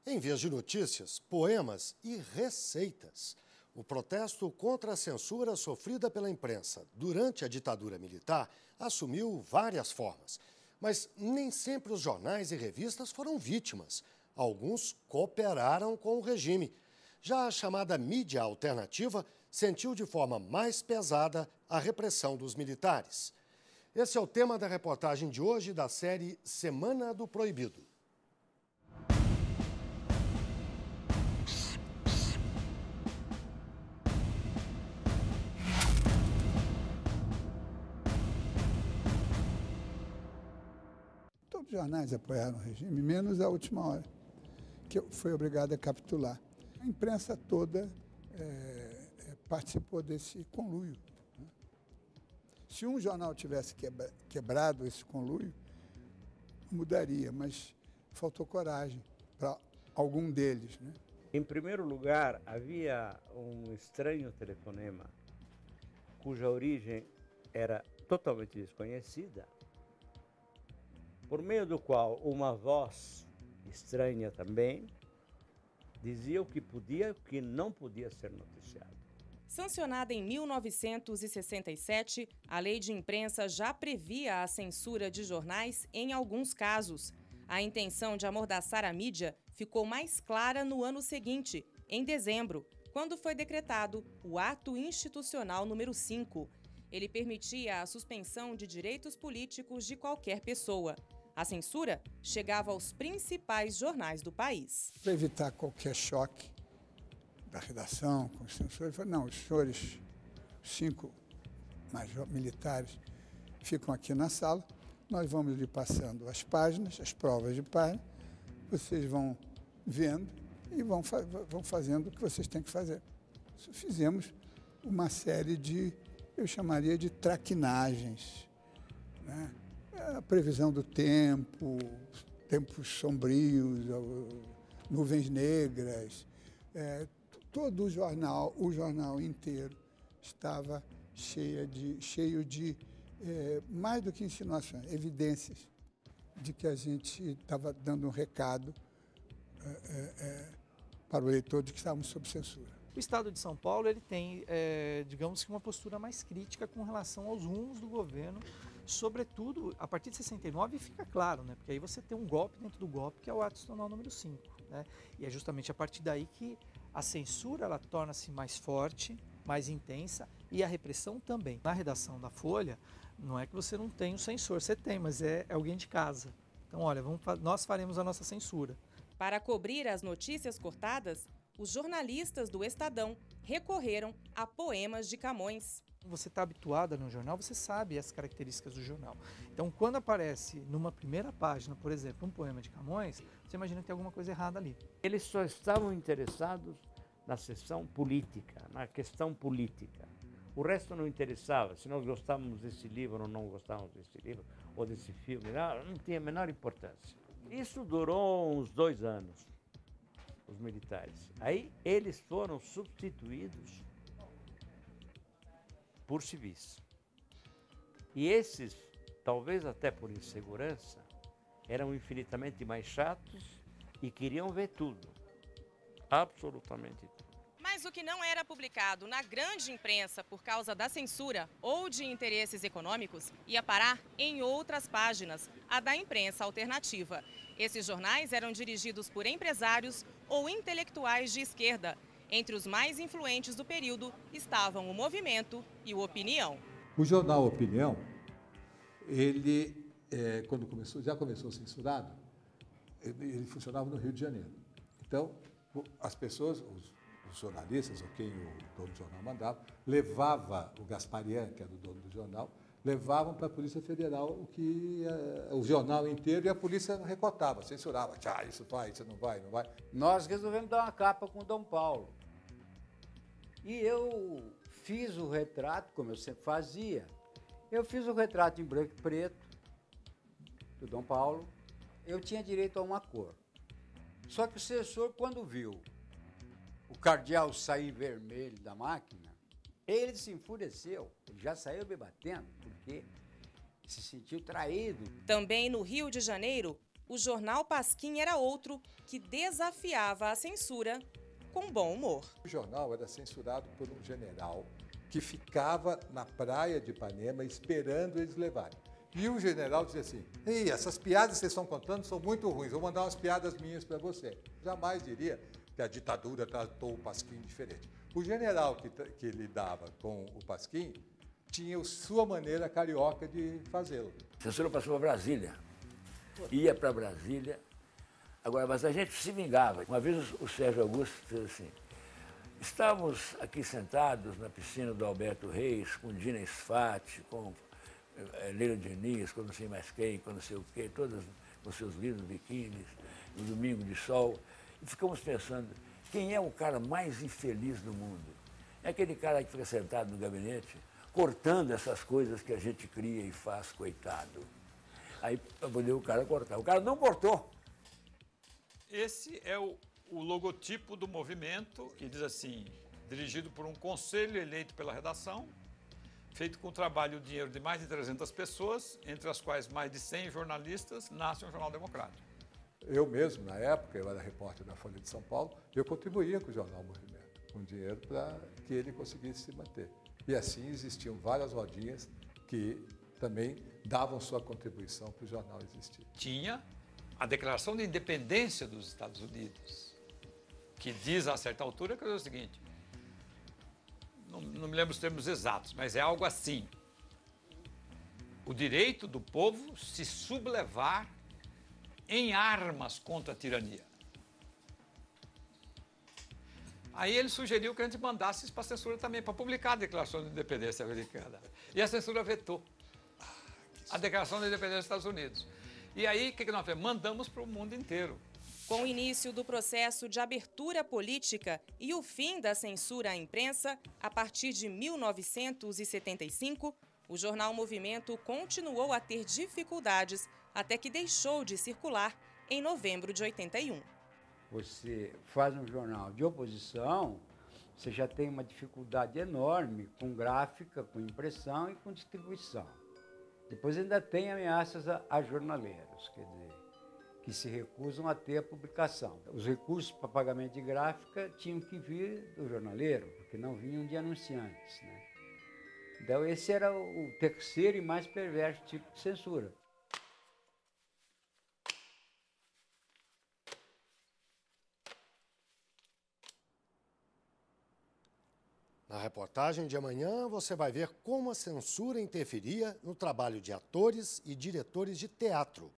Em vez de notícias, poemas e receitas. O protesto contra a censura sofrida pela imprensa durante a ditadura militar assumiu várias formas. Mas nem sempre os jornais e revistas foram vítimas. Alguns cooperaram com o regime. Já a chamada mídia alternativa sentiu de forma mais pesada a repressão dos militares. Esse é o tema da reportagem de hoje da série Semana do Proibido. Todos os jornais apoiaram o regime, menos a Última Hora, que foi obrigada a capitular. A imprensa toda participou desse conluio. Se um jornal tivesse quebrado esse conluio, mudaria, mas faltou coragem para algum deles, né? Em primeiro lugar, havia um estranho telefonema, cuja origem era totalmente desconhecida, por meio do qual uma voz estranha também dizia o que podia e o que não podia ser noticiado. Sancionada em 1967, a Lei de Imprensa já previa a censura de jornais em alguns casos. A intenção de amordaçar a mídia ficou mais clara no ano seguinte, em dezembro, quando foi decretado o Ato Institucional número 5. Ele permitia a suspensão de direitos políticos de qualquer pessoa. A censura chegava aos principais jornais do país. Para evitar qualquer choque da redação com os censores, ele falou, não, os senhores, 5 militares, ficam aqui na sala, nós vamos lhe passando as páginas, as provas de página, vocês vão vendo e vão fazendo o que vocês têm que fazer. Fizemos uma série de, eu chamaria de traquinagens, né? A previsão do tempo, tempos sombrios, nuvens negras, todo o jornal inteiro estava cheio de mais do que insinuações, evidências de que a gente estava dando um recado para o leitor de que estávamos sob censura. O Estado de São Paulo ele tem, digamos que, uma postura mais crítica com relação aos rumos do governo, sobretudo a partir de 69 fica claro, né? Porque aí você tem um golpe dentro do golpe, que é o Ato Institucional número 5. Né? E é justamente a partir daí que a censura ela torna-se mais forte, mais intensa, e a repressão também. Na redação da Folha, não é que você não tem um censor, você tem, mas é alguém de casa. Então, olha, nós faremos a nossa censura. Para cobrir as notícias cortadas, os jornalistas do Estadão recorreram a poemas de Camões. Você está habituada no jornal, você sabe as características do jornal. Então, quando aparece numa primeira página, por exemplo, um poema de Camões, você imagina que tem alguma coisa errada ali. Eles só estavam interessados na seção política, na questão política. O resto não interessava, se nós gostávamos desse livro ou não gostávamos desse livro, ou desse filme, não tinha a menor importância. Isso durou uns 2 anos, os militares. Aí eles foram substituídos por civis. E esses, talvez até por insegurança, eram infinitamente mais chatos e queriam ver tudo, absolutamente tudo. Mas o que não era publicado na grande imprensa por causa da censura ou de interesses econômicos ia parar em outras páginas, a da imprensa alternativa. Esses jornais eram dirigidos por empresários ou intelectuais de esquerda. Entre os mais influentes do período estavam o Movimento e o Opinião. O jornal Opinião, ele, quando já começou censurado, ele funcionava no Rio de Janeiro. Então, as pessoas, os jornalistas, ou quem o dono do jornal mandava, levava o Gasparian, que era o dono do jornal, levavam para a Polícia Federal o jornal inteiro, e a polícia recotava, censurava. Isso vai, isso não vai, não vai. Nós resolvemos dar uma capa com o Dom Paulo. E eu fiz o retrato, como eu sempre fazia. Eu fiz o retrato em branco e preto do Dom Paulo. Eu tinha direito a uma cor. Só que o censor, quando viu o cardeal sair vermelho da máquina, ele se enfureceu. Ele já saiu me batendo, porque se sentiu traído. Também no Rio de Janeiro, o jornal Pasquim era outro que desafiava a censura com bom humor. O jornal era censurado por um general que ficava na praia de Ipanema esperando eles levarem. E o general dizia assim: "Ei, essas piadas que vocês estão contando são muito ruins, vou mandar umas piadas minhas para você." Jamais diria que a ditadura tratou o Pasquim diferente. O general que lidava com o Pasquim tinha sua maneira carioca de fazê-lo. A censura passou para Brasília. Ia para Brasília. Agora, mas a gente se vingava. Uma vez o Sérgio Augusto fez assim: estávamos aqui sentados na piscina do Alberto Reis, com Dina Sfati, com Leila Diniz, com não sei mais quem, com não sei o quê, todas com seus lindos biquínis, no domingo de sol. E ficamos pensando, quem é o cara mais infeliz do mundo? É aquele cara que fica sentado no gabinete, cortando essas coisas que a gente cria e faz, coitado. Aí para poder o cara cortar. O cara não cortou. Esse é o logotipo do movimento, que diz assim, dirigido por um conselho eleito pela redação, feito com o trabalho e o dinheiro de mais de 300 pessoas, entre as quais mais de 100 jornalistas, nasce um jornal democrático. Eu mesmo, na época, eu era repórter da Folha de São Paulo, eu contribuía com o jornal Movimento, com dinheiro para que ele conseguisse se manter. E assim existiam várias rodinhas que também davam sua contribuição para o jornal existir. Tinha a Declaração de Independência dos Estados Unidos, que diz a certa altura que é o seguinte, não me lembro os termos exatos, mas é algo assim: o direito do povo se sublevar em armas contra a tirania. Aí ele sugeriu que a gente mandasse isso para a censura também, para publicar a Declaração de Independência americana. E a censura vetou a Declaração de Independência dos Estados Unidos. E aí, o que nós fizemos? Mandamos para o mundo inteiro. Com o início do processo de abertura política e o fim da censura à imprensa, a partir de 1975, o jornal Movimento continuou a ter dificuldades até que deixou de circular em novembro de 81. Você faz um jornal de oposição, você já tem uma dificuldade enorme com gráfica, com impressão e com distribuição. Depois ainda tem ameaças a jornaleiros, quer dizer, que se recusam a ter a publicação. Os recursos para pagamento de gráfica tinham que vir do jornaleiro, porque não vinham de anunciantes, né? Então esse era o terceiro e mais perverso tipo de censura. Na reportagem de amanhã, você vai ver como a censura interferia no trabalho de atores e diretores de teatro.